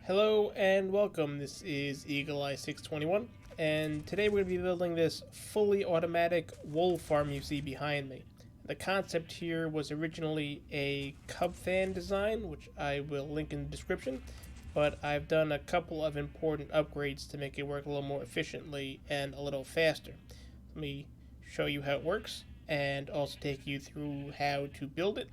Hello and welcome. This is Eagle Eye 621, and today we're going to be building this fully automatic wool farm you see behind me. The concept here was originally a cub fan design, which I will link in the description, but I've done a couple of important upgrades to make it work a little more efficiently and a little faster. Let me show you how it works and also take you through how to build it.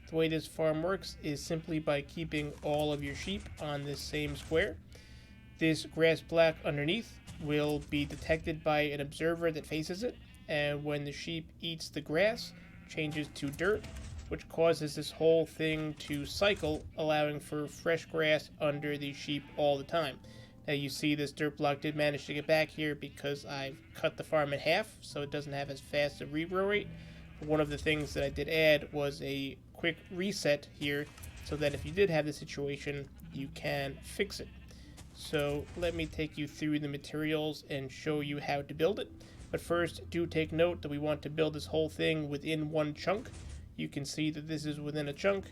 The way this farm works is simply by keeping all of your sheep on this same square. This grass block underneath will be detected by an observer that faces it, and when the sheep eats the grass, changes to dirt, which causes this whole thing to cycle, allowing for fresh grass under the sheep all the time. Now you see this dirt block did manage to get back here because I've cut the farm in half, so it doesn't have as fast a regrow rate. One of the things that I did add was a quick reset here so that if you did have the situation, you can fix it. So let me take you through the materials and show you how to build it. But first, do take note that we want to build this whole thing within one chunk. You can see that this is within a chunk,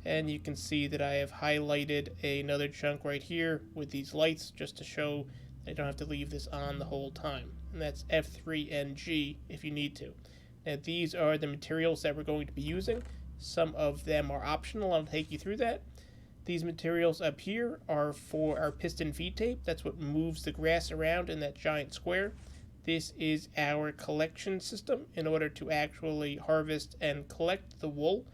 and you can see that I have highlighted another chunk right here with these lights just to show that I don't have to leave this on the whole time. And that's F3 and G if you need to. Now these are the materials that we're going to be using. Some of them are optional. I'll take you through that. These materials up here are for our piston feed tape. That's what moves the grass around in that giant square. This is our collection system in order to actually harvest and collect the wool.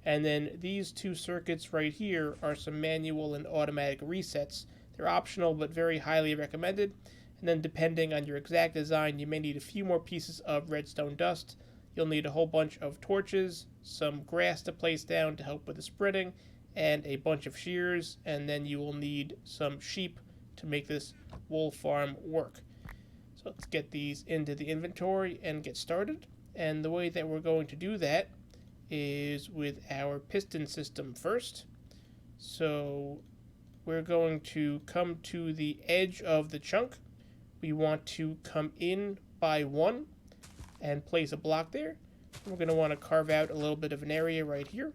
And then these two circuits right here are some manual and automatic resets. They're optional but very highly recommended. And then depending on your exact design, you may need a few more pieces of redstone dust. You'll need a whole bunch of torches, some grass to place down to help with the spreading, and a bunch of shears, and then you will need some sheep to make this wool farm work. So let's get these into the inventory and get started. And the way that we're going to do that is with our piston system first. So we're going to come to the edge of the chunk. We want to come in by one and place a block there. We're going to want to carve out a little bit of an area right here.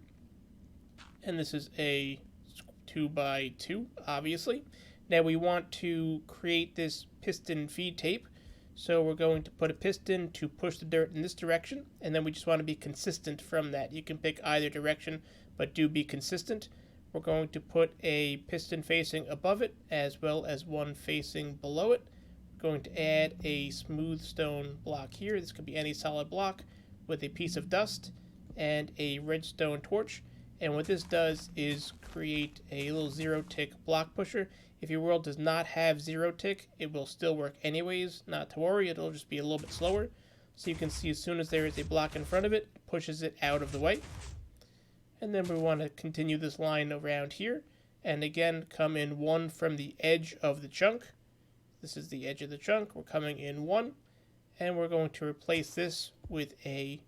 And this is a 2x2, obviously. Now we want to create this piston feed tape. So we're going to put a piston to push the dirt in this direction, and then we just want to be consistent from that. You can pick either direction, but do be consistent. We're going to put a piston facing above it, as well as one facing below it. Going to add a smooth stone block here. This could be any solid block with a piece of dust and a redstone torch. And what this does is create a little zero tick block pusher. If your world does not have zero tick, it will still work anyways. Not to worry, it'll just be a little bit slower. So you can see as soon as there is a block in front of it, it pushes it out of the way. And then we want to continue this line around here. And again, come in one from the edge of the chunk. This is the edge of the chunk. We're coming in one, and we're going to replace this with a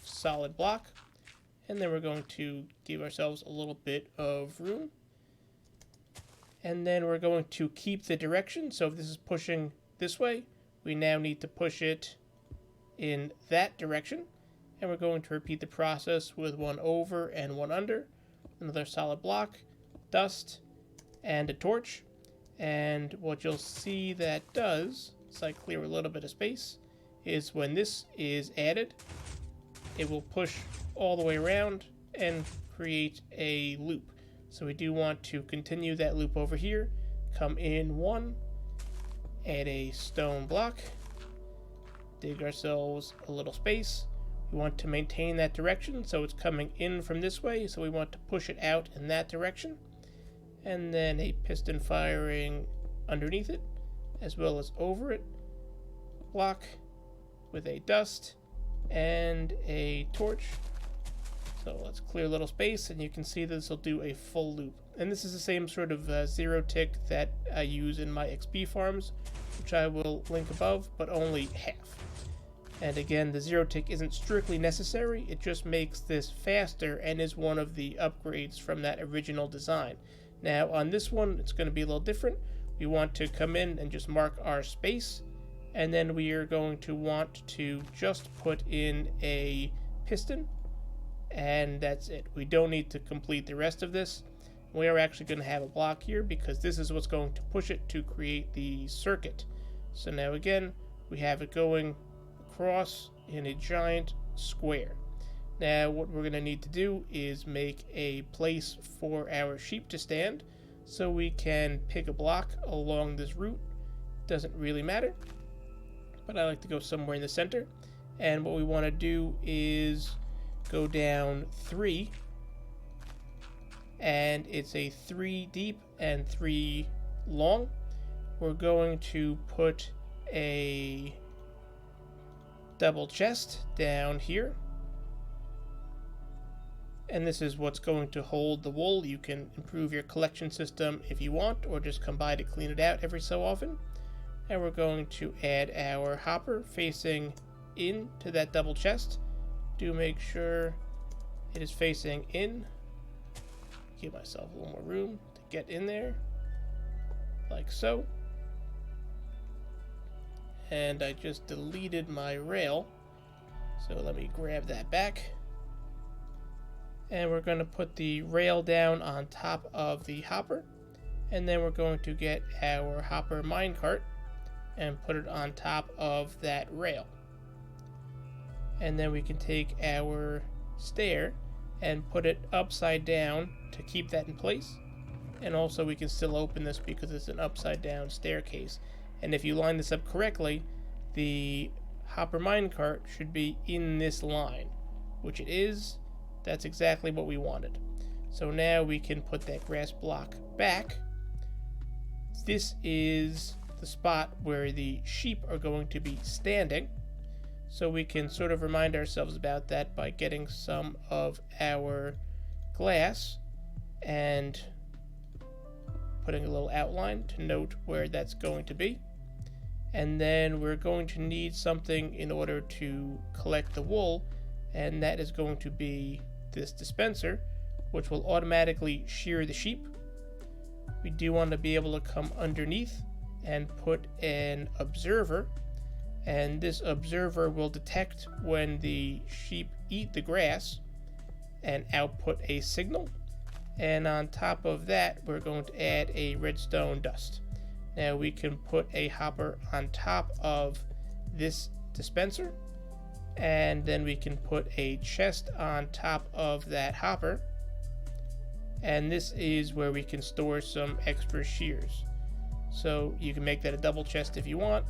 solid block, and then we're going to give ourselves a little bit of room, and then we're going to keep the direction. So if this is pushing this way, we now need to push it in that direction, and we're going to repeat the process with one over and one under, another solid block, dust, and a torch. And what you'll see that does, so I clear a little bit of space, is when this is added, it will push all the way around and create a loop. So we do want to continue that loop over here, come in one, add a stone block, dig ourselves a little space. We want to maintain that direction, so it's coming in from this way, so we want to push it out in that direction. And then a piston firing underneath it, as well as over it, block with a dust and a torch. So let's clear a little space, and you can see this will do a full loop. And this is the same sort of zero tick that I use in my XP farms, which I will link above, but only half. And again, the zero tick isn't strictly necessary, it just makes this faster and is one of the upgrades from that original design. Now on this one, it's going to be a little different. We want to come in and just mark our space, and then we are going to want to just put in a piston, and that's it. We don't need to complete the rest of this. We are actually going to have a block here because this is what's going to push it to create the circuit. So now again, we have it going across in a giant square. Now what we're going to need to do is make a place for our sheep to stand, so we can pick a block along this route. Doesn't really matter, but I like to go somewhere in the center. And what we want to do is go down 3, and it's a 3 deep and 3 long. We're going to put a double chest down here, and this is what's going to hold the wool. You can improve your collection system if you want, or just come by to clean it out every so often. And we're going to add our hopper facing into that double chest. Do make sure it is facing in. Give myself a little more room to get in there, like so. And I just deleted my rail, so let me grab that back. And we're going to put the rail down on top of the hopper, and then we're going to get our hopper minecart and put it on top of that rail. And then we can take our stair and put it upside down to keep that in place. And also we can still open this because it's an upside down staircase. And if you line this up correctly, the hopper minecart should be in this line, which it is. That's exactly what we wanted. So now we can put that grass block back. This is the spot where the sheep are going to be standing. So we can sort of remind ourselves about that by getting some of our glass and putting a little outline to note where that's going to be. And then we're going to need something in order to collect the wool, and that is going to be this dispenser, which will automatically shear the sheep. We do want to be able to come underneath and put an observer, and this observer will detect when the sheep eat the grass and output a signal. And on top of that, we're going to add a redstone dust. Now we can put a hopper on top of this dispenser, and then we can put a chest on top of that hopper, and this is where we can store some extra shears. So you can make that a double chest if you want,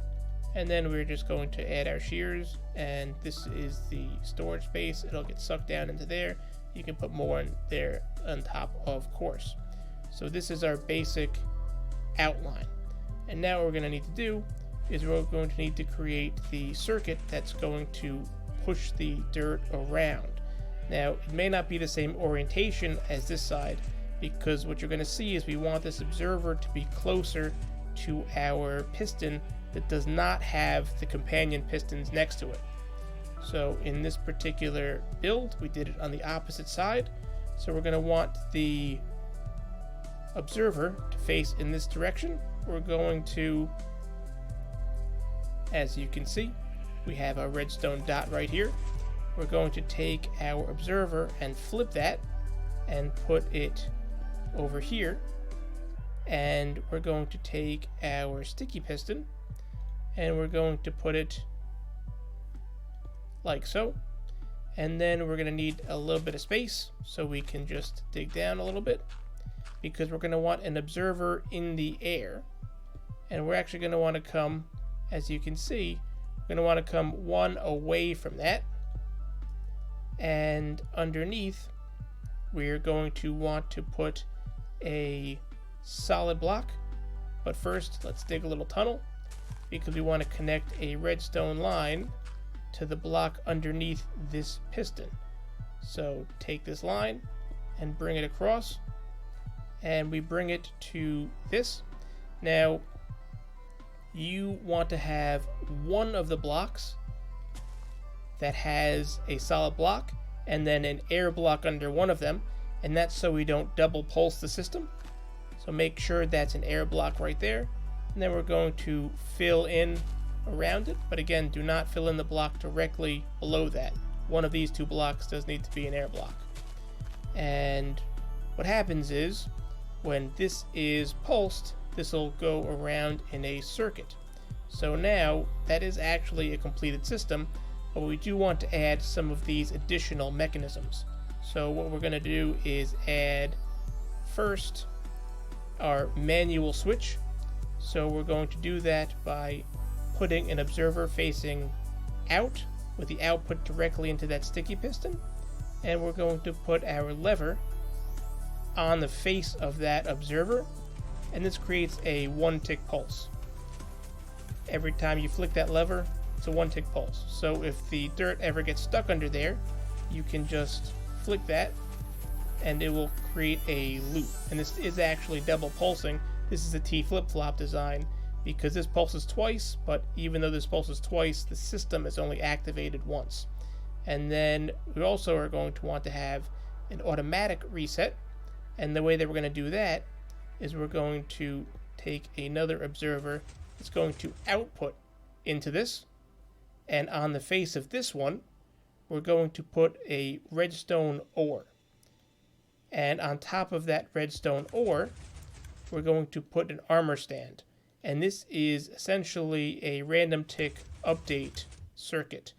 and then we're just going to add our shears, and this is the storage space. It'll get sucked down into there. You can put more in there on top, of course. So this is our basic outline, and now what we're going to need to do is we're going to need to create the circuit that's going to push the dirt around. Now it may not be the same orientation as this side, because what you're going to see is we want this observer to be closer to our piston that does not have the companion pistons next to it. So in this particular build, we did it on the opposite side. So we're going to want the observer to face in this direction. We're going to, as you can see, we have a redstone dot right here. We're going to take our observer and flip that and put it over here. And we're going to take our sticky piston and we're going to put it like so. And then we're going to need a little bit of space, so we can just dig down a little bit, because we're going to want an observer in the air. And we're actually going to want to come, as you can see, we're going to want to come one away from that. And underneath, we're going to want to put a solid block. But first, let's dig a little tunnel, because we want to connect a redstone line to the block underneath this piston. So take this line and bring it across, and we bring it to this. Now you want to have one of the blocks that has a solid block and then an air block under one of them, and that's so we don't double pulse the system. So make sure that's an air block right there, and then we're going to fill in around it, but again, do not fill in the block directly below that. One of these two blocks does need to be an air block. And what happens is when this is pulsed, this will go around in a circuit. So now that is actually a completed system, but we do want to add some of these additional mechanisms. So what we're going to do is add first our manual switch. So we're going to do that by putting an observer facing out with the output directly into that sticky piston, and we're going to put our lever on the face of that observer, and this creates a 1-tick pulse. Every time you flick that lever, it's a 1-tick pulse. So if the dirt ever gets stuck under there, you can just flick that and it will create a loop. And this is actually double pulsing. This is a T flip-flop design because this pulses twice, but even though this pulses twice, the system is only activated once. And then we also are going to want to have an automatic reset, and the way that we're going to do that is we're going to take another observer. It's going to output into this, and on the face of this one we're going to put a redstone ore, and on top of that redstone ore we're going to put an armor stand, and this is essentially a random tick update circuit.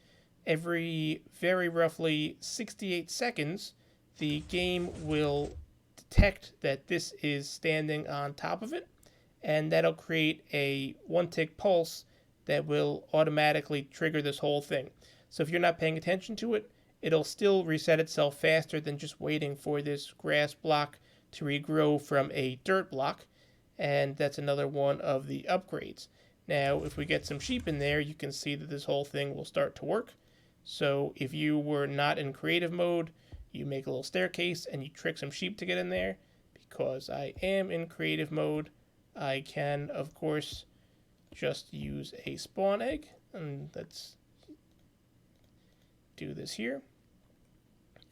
Every very roughly 68 seconds the game will detect that this is standing on top of it, and that'll create a 1-tick pulse that will automatically trigger this whole thing. So if you're not paying attention to it, it'll still reset itself faster than just waiting for this grass block to regrow from a dirt block, and that's another one of the upgrades. Now if we get some sheep in there, you can see that this whole thing will start to work. So if you were not in creative mode, you make a little staircase and you trick some sheep to get in there. Because I am in creative mode, I can of course just use a spawn egg, and let's do this here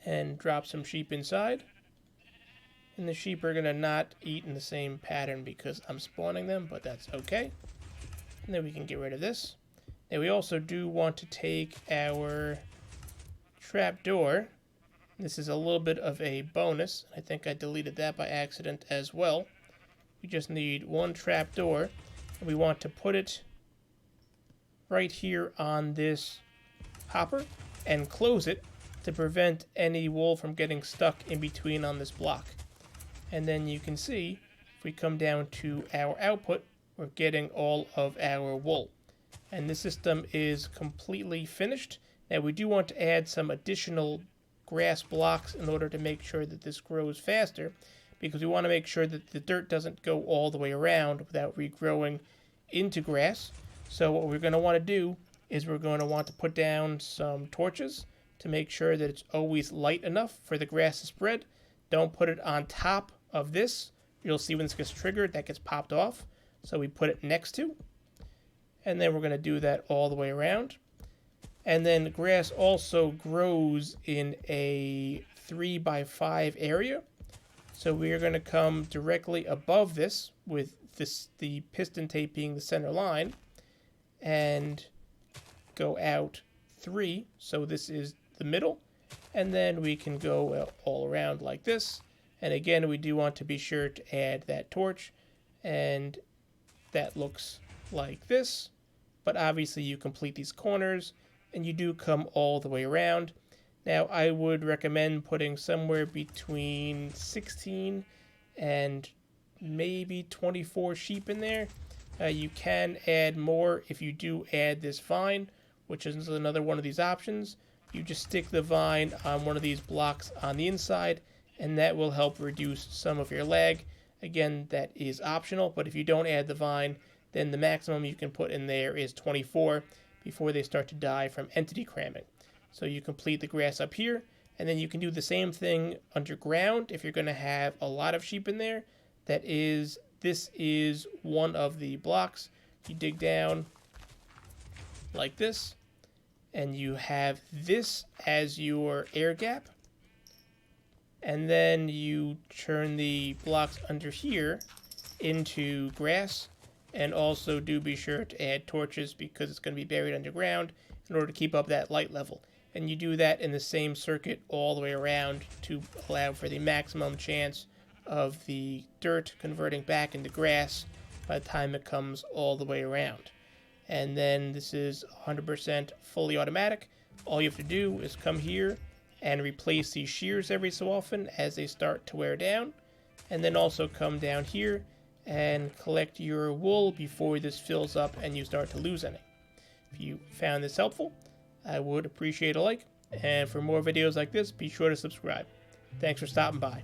and drop some sheep inside. And the sheep are gonna not eat in the same pattern because I'm spawning them, but that's okay. And then we can get rid of this. Now we also do want to take our trapdoor. This is a little bit of a bonus. I think I deleted that by accident as well. We just need one trapdoor, and we want to put it right here on this hopper and close it to prevent any wool from getting stuck in between on this block. And then you can see if we come down to our output, we're getting all of our wool. And the system is completely finished. Now we do want to add some additional grass blocks in order to make sure that this grows faster, because we want to make sure that the dirt doesn't go all the way around without regrowing into grass. So what we're going to want to do is we're going to want to put down some torches to make sure that it's always light enough for the grass to spread. Don't put it on top of this. You'll see when this gets triggered, that gets popped off. So we put it next to, and then we're going to do that all the way around. And then grass also grows in a 3x5 area. So we are going to come directly above this, with the piston tape being the center line, and go out 3. So this is the middle. And then we can go all around like this. And again, we do want to be sure to add that torch. And that looks like this. But obviously you complete these corners, and you do come all the way around. Now I would recommend putting somewhere between 16 and maybe 24 sheep in there. You can add more if you do add this vine, which is another one of these options. You just stick the vine on one of these blocks on the inside, and that will help reduce some of your lag. Again, that is optional, but if you don't add the vine, then the maximum you can put in there is 24 before they start to die from entity cramming. So you complete the grass up here, and then you can do the same thing underground if you're going to have a lot of sheep in there. This is one of the blocks. You dig down like this, and you have this as your air gap. And then you turn the blocks under here into grass, and also do be sure to add torches because it's going to be buried underground in order to keep up that light level. And you do that in the same circuit all the way around to allow for the maximum chance of the dirt converting back into grass by the time it comes all the way around. And then this is 100% fully automatic. All you have to do is come here and replace these shears every so often as they start to wear down, and then also come down here and collect your wool before this fills up and you start to lose any. If you found this helpful, I would appreciate a like, and for more videos like this, be sure to subscribe. Thanks for stopping by.